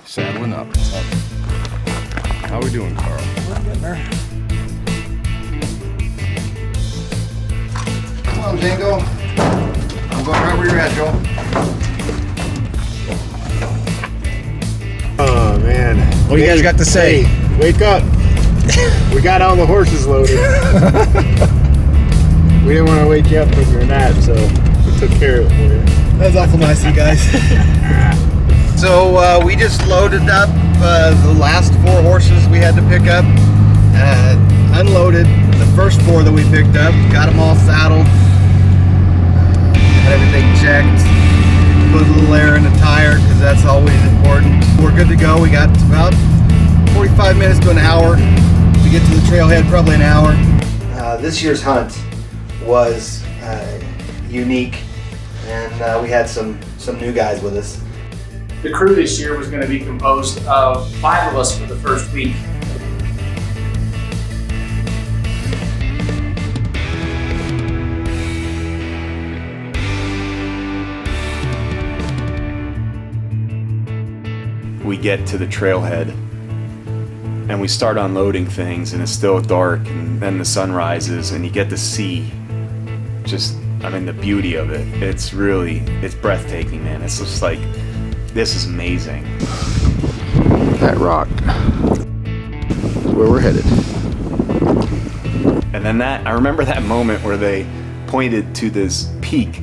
saddling up. How we doing, Carl? We're getting there. Come on, Django. I'm going right where you're at, Joe. Oh man. What do you guys got to say? Hey, wake up. We got all the horses loaded. We didn't want to wake you up when you were not, so we took care of it for you. That was awful nice of you guys. So we just loaded up the last 4 horses we had to pick up. Unloaded the first 4 that we picked up. Got them all saddled. Got everything checked. Put a little air in the tire because that's always important. We're good to go. We got about 45 minutes to an hour to get to the trailhead, probably an hour. This year's hunt was unique, and we had some new guys with us. The crew this year was going to be composed of 5 of us for the first week. We get to the trailhead and we start unloading things, and it's still dark, and then the sun rises and you get to see just, I mean, the beauty of it. It's breathtaking, man. It's just like, this is amazing. That rock is where we're headed. And then I remember that moment where they pointed to this peak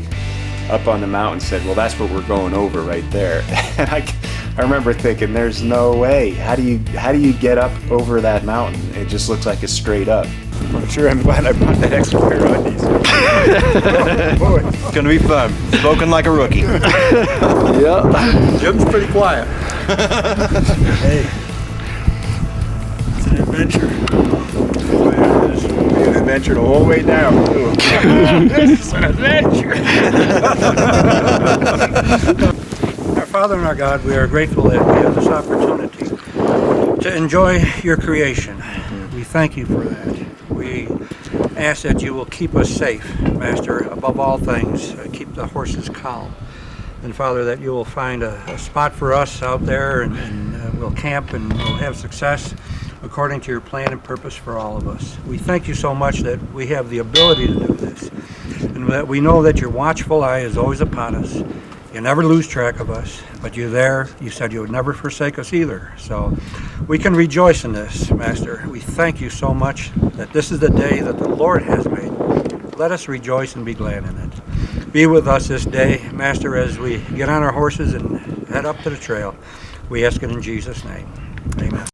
up on the mountain and said, well, that's what we're going over right there. And I remember thinking, there's no way. How do you get up over that mountain? It just looks like it's straight up. I'm sure I'm glad I brought that extra pair of undies. It's gonna be fun. Spoken like a rookie. Yeah. Jim's pretty quiet. Hey, it's an adventure. It's gonna be an adventure the whole way down, too. This is an adventure. Our Father and our God, we are grateful that we have this opportunity to enjoy your creation. We thank you for that. We ask that you will keep us safe, Master, above all things. Keep the horses calm. And Father, that you will find a spot for us out there, and we'll camp and we'll have success according to your plan and purpose for all of us. We thank you so much that we have the ability to do this, and that we know that your watchful eye is always upon us. You never lose track of us, but you're there. You said you would never forsake us either. So we can rejoice in this, Master. We thank you so much that this is the day that the Lord has made. Let us rejoice and be glad in it. Be with us this day, Master, as we get on our horses and head up to the trail. We ask it in Jesus' name. Amen.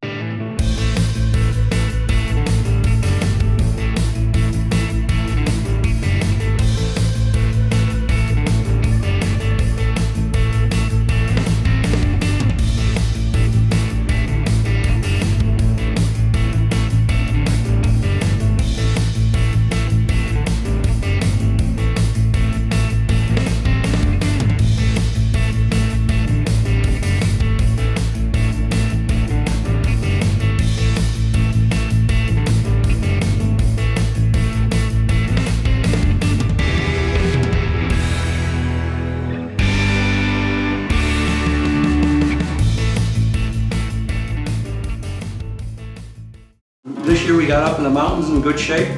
This year we got up in the mountains in good shape.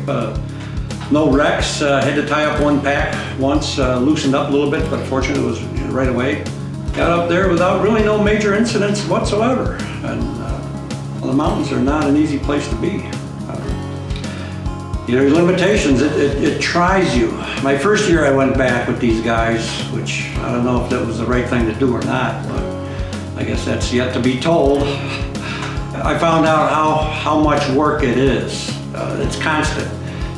No wrecks. Had to tie up one pack once, loosened up a little bit, but fortunately it was right away. Got up there without really no major incidents whatsoever. And well, the mountains are not an easy place to be. Your limitations, it tries you. My first year I went back with these guys, which I don't know if that was the right thing to do or not, but I guess that's yet to be told. I found out how much work it is. It's constant.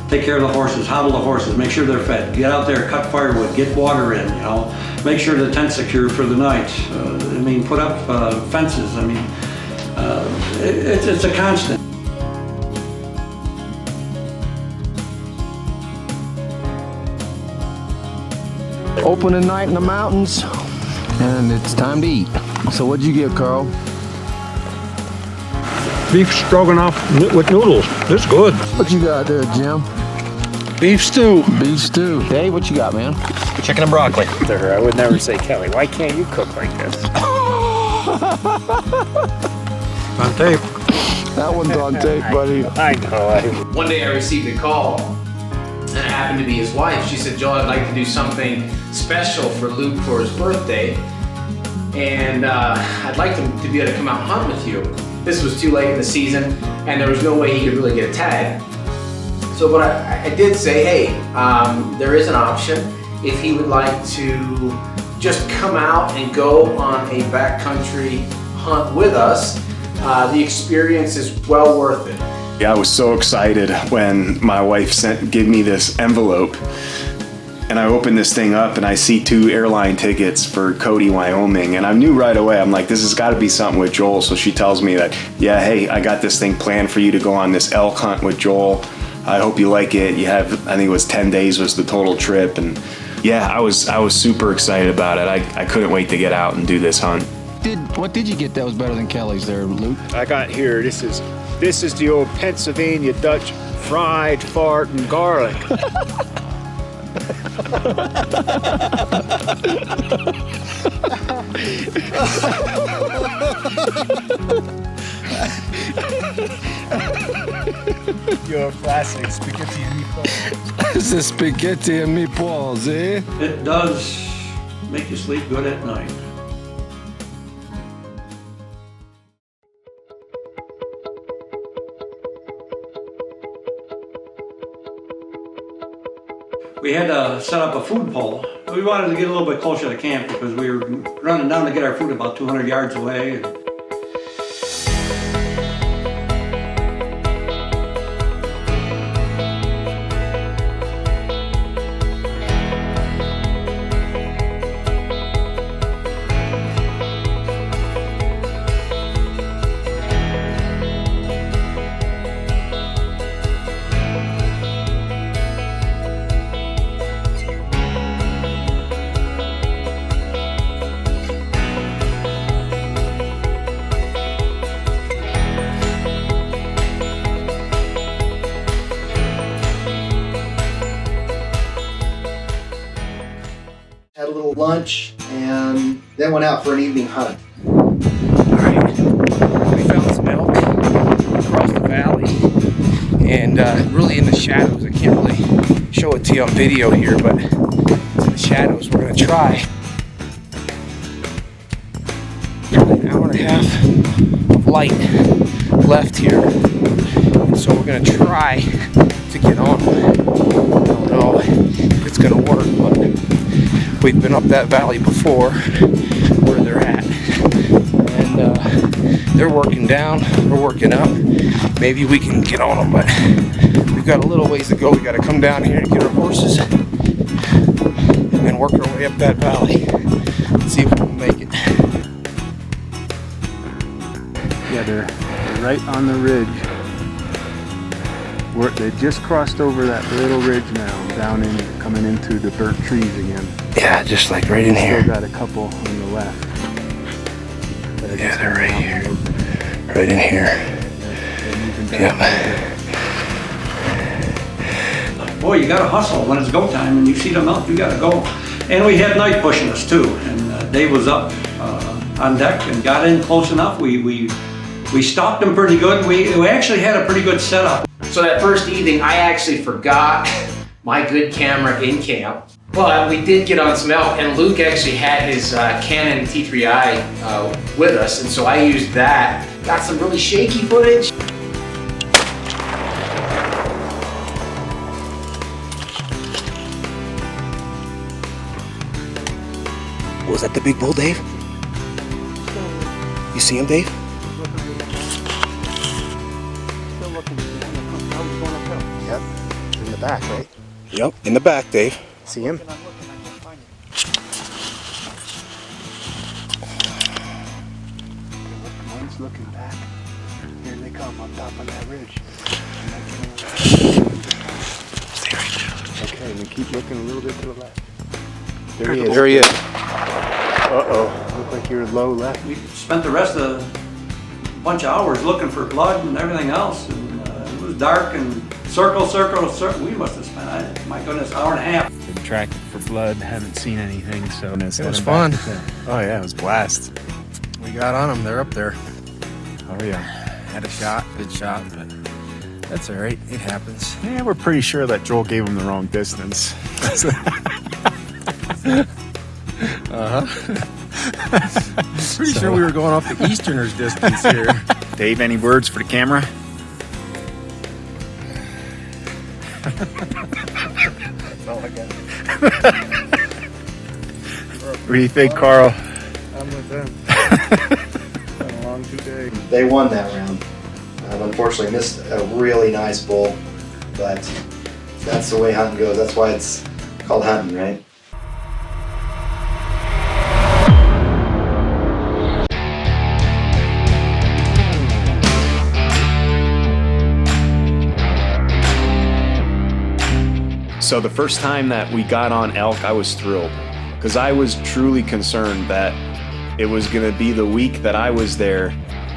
Take care of the horses, hobble the horses, make sure they're fed. Get out there, cut firewood, get water in, you know. Make sure the tent's secure for the night. I mean, put up fences. I mean, it's a constant. Opening night in the mountains, and it's time to eat. So what'd you get, Carl? Beef stroganoff with noodles. It's good. What you got there, Jim? Beef stew. Beef stew. Dave, what you got, man? Chicken and broccoli. To her, I would never say, Kelly, why can't you cook like this? On tape. That one's on tape, buddy. I know. One day I received a call, and it happened to be his wife. She said, Joel, I'd like to do something special for Luke for his birthday, and I'd like him to be able to come out and hunt with you. This was too late in the season, and there was no way he could really get a tag. So what I did say, hey, there is an option if he would like to just come out and go on a backcountry hunt with us. The experience is well worth it. Yeah, I was so excited when my wife gave me this envelope, and I opened this thing up and I see 2 airline tickets for Cody, Wyoming, and I knew right away, I'm like, this has got to be something with Joel. So she tells me that, yeah, hey, I got this thing planned for you to go on this elk hunt with Joel. I hope you like it. You have, I think it was 10 days was the total trip, and yeah, I was super excited about it. I couldn't wait to get out and do this hunt. What did you get that was better than Kelly's there, Luke? I got here, this is the old Pennsylvania Dutch fried fart and garlic. Your classic spaghetti and meatballs. This is spaghetti and meatballs, eh? It does make you sleep good at night. We had to set up a food pole. We wanted to get a little bit closer to camp because we were running down to get our food about 200 yards away. Had a little lunch, and then went out for an evening hunt. Alright, we found some elk across the valley, and really in the shadows. I can't really show it to you on video here, but in the shadows we're going to try. Probably an hour and a half of light left here, and so we're going to try to get on. I don't know if it's going to work, but we've been up that valley before where they're at, and they're working down, we're working up. Maybe we can get on them, but we've got a little ways to go. We got to come down here and get our horses and then work our way up that valley. Let's see if we can make it. Yeah, they're right on the ridge. They just crossed over that little ridge now, down in, coming into the burnt trees again. Yeah, just like right in here. Still got a couple on the left. Yeah, they're right here. Right in here. Yep. Boy, you gotta hustle when it's go time and you see them out, you gotta go. And we had night pushing us too, and Dave was up on deck and got in close enough. We stalked them pretty good. We actually had a pretty good setup. So that first evening, I actually forgot my good camera in camp, but we did get on some elk, and Luke actually had his Canon T3i with us, and so I used that. Got some really shaky footage. Was that the big bull, Dave? You see him, Dave? Yep, in the back, right? Yep, in the back, Dave. See him? One's looking back. Here they come on top of that ridge. Stay right there. Okay, and then keep looking a little bit to the left. There he is. There he is. Uh-oh, look like you're low left. We spent the rest of a bunch of hours looking for blood and everything else, and it was dark and circle. We must have spent, my goodness, hour and a half. Been tracking for blood, haven't seen anything, so It was fun. Oh yeah, it was a blast. We got on them. They're up there. Oh yeah. Had a shot, good shot, but that's all right. It happens. Yeah, we're pretty sure that Joel gave him the wrong distance. Pretty sure we were going off the Easterners distance here. Dave, any words for the camera? That's all I got. What do you think, Carl? I'm with them. Been a long 2 days. They won that round. Unfortunately missed a really nice bull, but that's the way hunting goes. That's why it's called hunting, right? So the first time that we got on elk, I was thrilled because I was truly concerned that it was going to be the week that I was there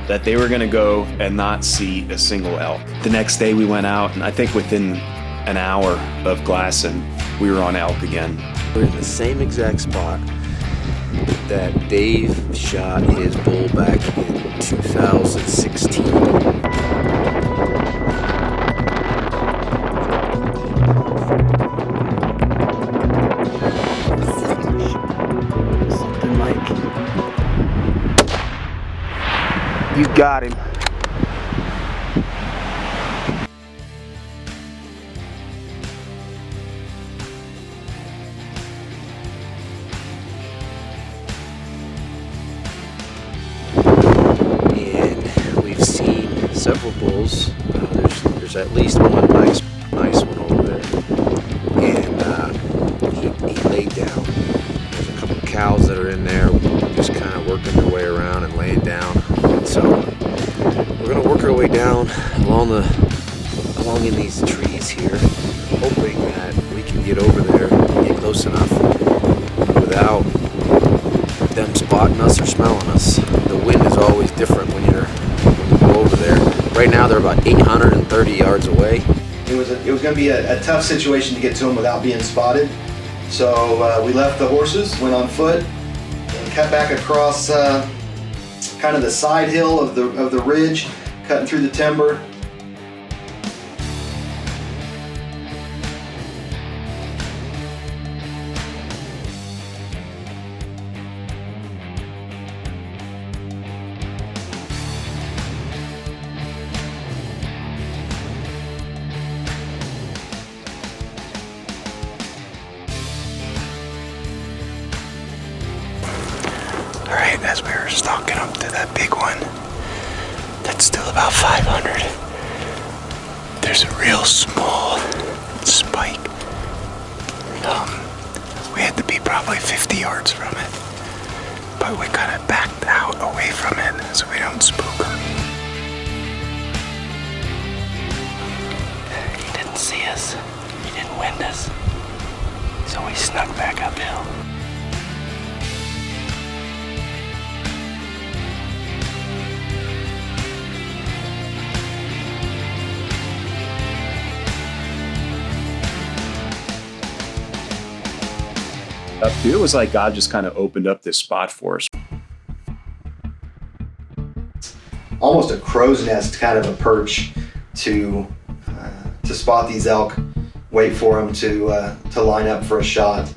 that they were going to go and not see a single elk. The next day we went out, and I think within an hour of glassing, we were on elk again. We're in the same exact spot that Dave shot his bull back in 2016. You got him. And we've seen several bulls. There's at least one nice one over there. And he laid down. There's a couple cows that are in there just kind of working their way around and laying down. So we're gonna work our way down along in these trees here, hoping that we can get over there and get close enough without them spotting us or smelling us. The wind is always different when you go over there. Right now they're about 830 yards away. It was going to be a tough situation to get to them without being spotted. So we left the horses, went on foot, and cut back across kind of the side hill of the ridge, cutting through the timber. Alright, as we were stalking up to that big one, that's still about 500. There's a real small spike. We had to be probably 50 yards from it, but we kind of backed out away from it so we don't spook them. He didn't see us. He didn't wind us. So we snuck back uphill. It was like God just kind of opened up this spot for us. Almost a crow's nest kind of a perch to spot these elk, wait for them to line up for a shot.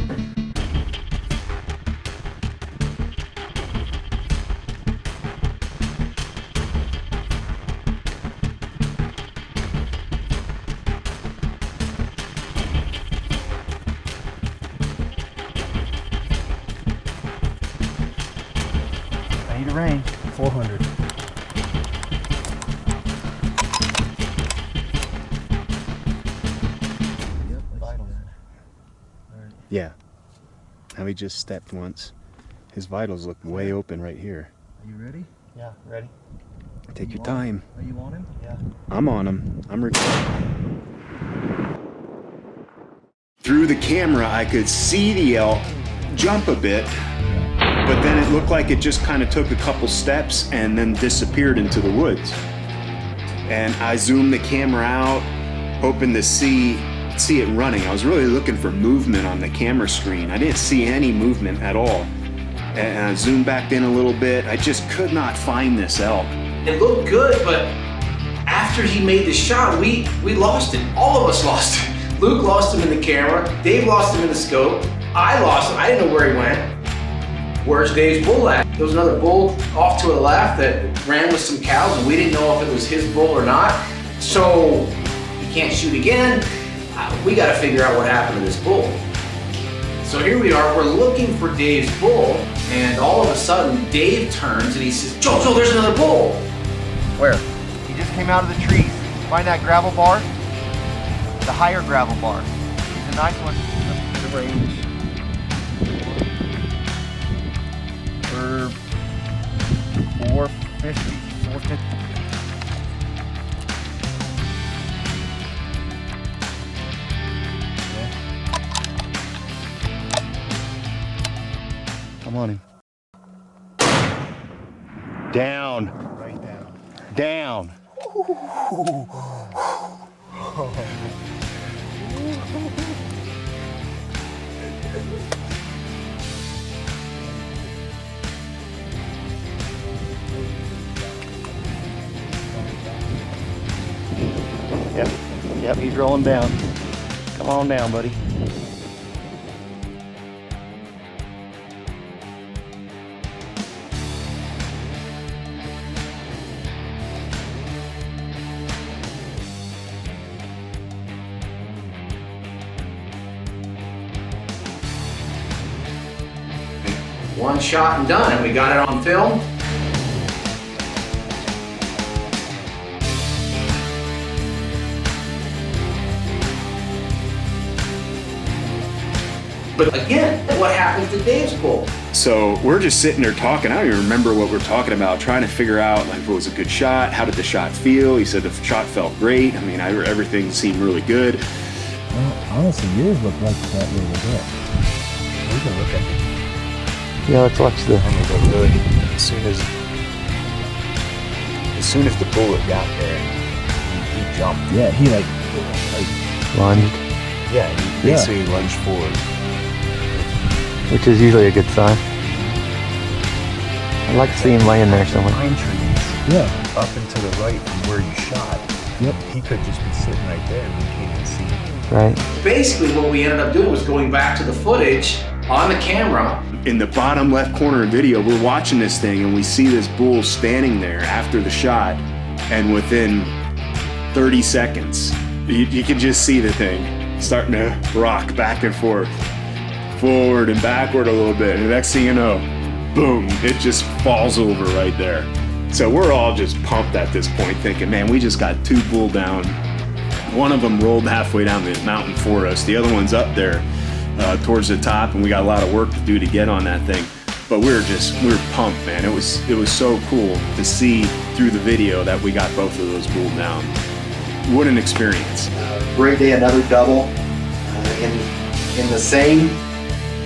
I need a range. 400. Yeah. Now he just stepped once. His vitals look way open right here. Are you ready? Yeah, ready. Take your time. Are you on him? Yeah. I'm on him. I'm recording. Through the camera, I could see the elk jump a bit, but then it looked like it just kind of took a couple steps and then disappeared into the woods. And I zoomed the camera out, hoping to see it running. I was really looking for movement on the camera screen. I didn't see any movement at all. and I zoomed back in a little bit. I just could not find this elk. It looked good, but after he made the shot, we lost it. All of us lost it. Luke lost him in the camera. Dave lost him in the scope. I lost him. I didn't know where he went. Where's Dave's bull at? There was another bull off to the left that ran with some cows, and we didn't know if it was his bull or not. So he can't shoot again. We got to figure out what happened to this bull. So here we are, we're looking for Dave's bull, and all of a sudden Dave turns and he says, Joe, there's another bull. Where? He just came out of the trees. Find that gravel bar? The higher gravel bar. It's a nice one. The range. For 450, 450. Come on in. Down. Right down. Down. Yep, he's rolling down. Come on down, buddy. One shot and done, and we got it on film. But again, what happens to Dave's bull? So we're just sitting there talking. I don't even remember what we're talking about, trying to figure out like what was a good shot, how did the shot feel? He said the shot felt great. I mean, everything seemed really good. Well, honestly, yours looked like that really good. We can look at it. Yeah, let's watch the. Really, as soon as the bullet got there, he jumped. Yeah, he like Lunged. Yeah, he basically lunged forward. Which is usually a good sign. I'd like to see him laying there somewhere. Pine trees. Yeah. Up and to the right from where you shot. Yep. He could just be sitting right there and we can't even see him. Right. Basically, what we ended up doing was going back to the footage on the camera. In the bottom left corner of video, we're watching this thing and we see this bull standing there after the shot, and within 30 seconds, you can just see the thing starting to rock back and forth, forward and backward a little bit, and the next thing you know, boom, it just falls over right there. So we're all just pumped at this point, thinking, man, we just got 2 bull down. One of them rolled halfway down the mountain for us. The other one's up there towards the top, and we got a lot of work to do to get on that thing. But we were pumped, man. It was so cool to see through the video that we got both of those bull down. What an experience. Great day, another double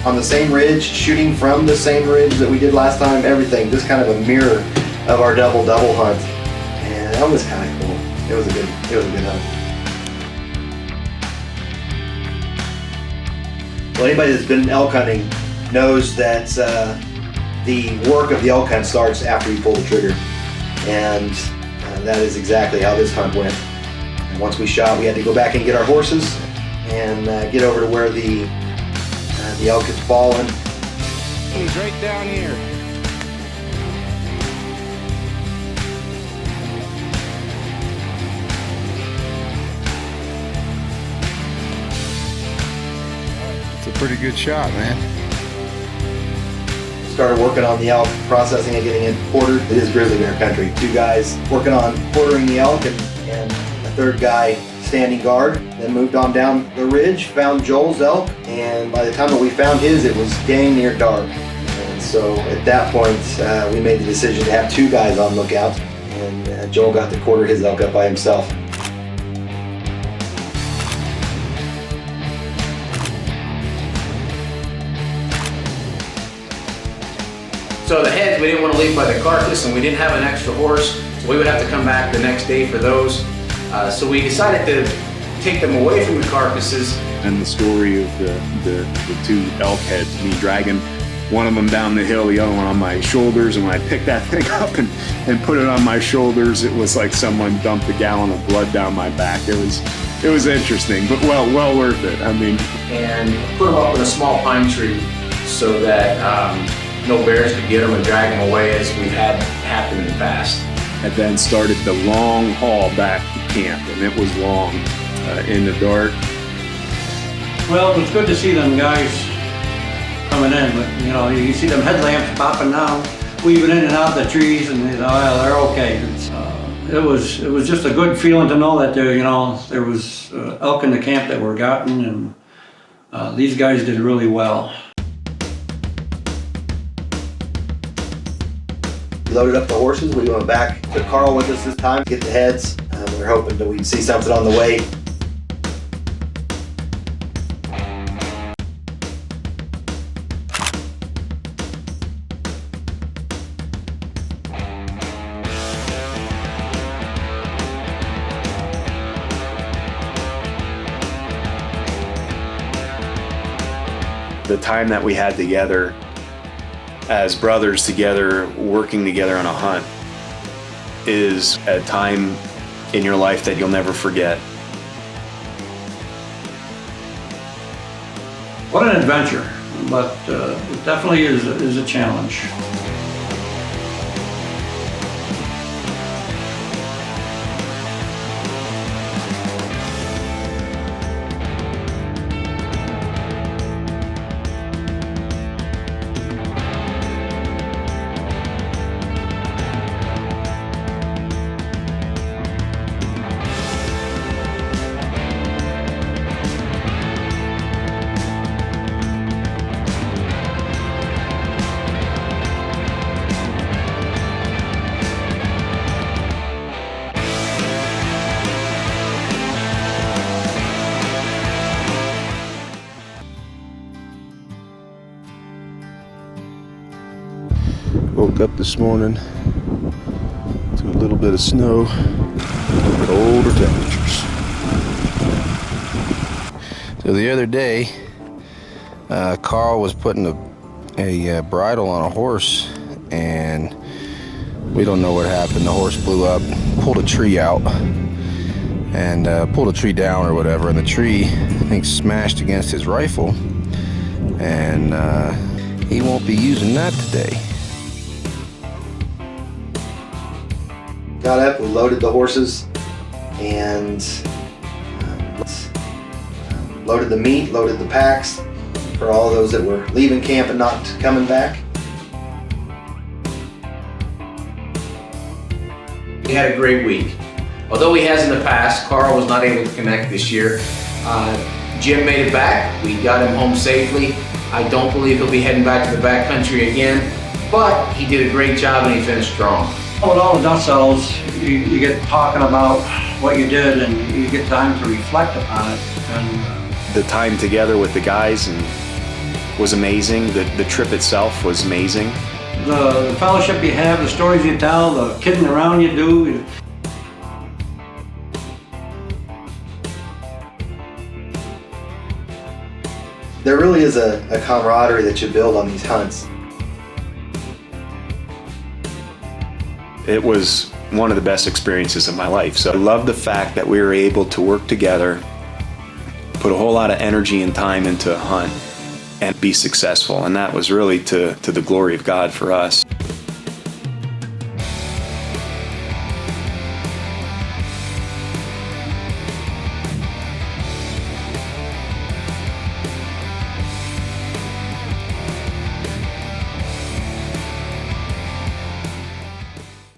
on the same ridge, shooting from the same ridge that we did last time. Everything just kind of a mirror of our double hunt, and that was kind of cool. It was a good hunt. Well, anybody that's been elk hunting knows that the work of the elk hunt starts after you pull the trigger, and that is exactly how this hunt went. And once we shot, we had to go back and get our horses and get over to where the elk had fallen. He's right down here. It's a pretty good shot, man. Started working on the elk, processing it, getting it quartered. It is grizzly bear country. 2 guys working on quartering the elk, and a 3rd guy standing guard. Then moved on down the ridge, found Joel's elk, and by the time that we found his, it was dang near dark. And so at that point, we made the decision to have 2 guys on lookout, and Joel got to quarter his elk up by himself. So the heads, we didn't want to leave by the carcass, and we didn't have an extra horse, so we would have to come back the next day for those. So we decided to take them away from the carcasses. And the story of the 2 elk heads, me dragging one of them down the hill, the other one on my shoulders. And when I picked that thing up and put it on my shoulders, it was like someone dumped a gallon of blood down my back. It was interesting, but well worth it. I mean, and put them up in a small pine tree so that no bears could get them and drag them away, as we've had happen in the past. and then started the long haul back to camp, and it was long in the dark. Well, it was good to see them guys coming in, but you know, you see them headlamps popping down, weaving in and out the trees, and you know, well, they're okay. It was just a good feeling to know that there, you know, there was elk in the camp that were gotten, and these guys did really well. We loaded up the horses. We went back. Took Carl with us this time to get the heads. We were hoping that we'd see something on the way. The time that we had together as brothers together, working together on a hunt, is a time in your life that you'll never forget. What an adventure, but it definitely is a challenge. Woke up this morning to a little bit of snow, colder temperatures. So the other day, Carl was putting a bridle on a horse, and we don't know what happened. The horse blew up, pulled a tree out, and pulled a tree down or whatever, and the tree, I think, smashed against his rifle, and he won't be using that today. Got up, we loaded the horses, and loaded the meat, loaded the packs for all those that were leaving camp and not coming back. We had a great week. Although he has in the past, Carl was not able to connect this year. Jim made it back. We got him home safely. I don't believe he'll be heading back to the backcountry again, but he did a great job and he finished strong. With all the dust settles, you get talking about what you did, and you get time to reflect upon it. And The time together with the guys was amazing. The trip itself was amazing. the fellowship you have, the stories you tell, the kidding around you do. There really is a camaraderie that you build on these hunts. It was one of the best experiences of my life. So I love the fact that we were able to work together, put a whole lot of energy and time into a hunt, and be successful. And that was really to the glory of God for us.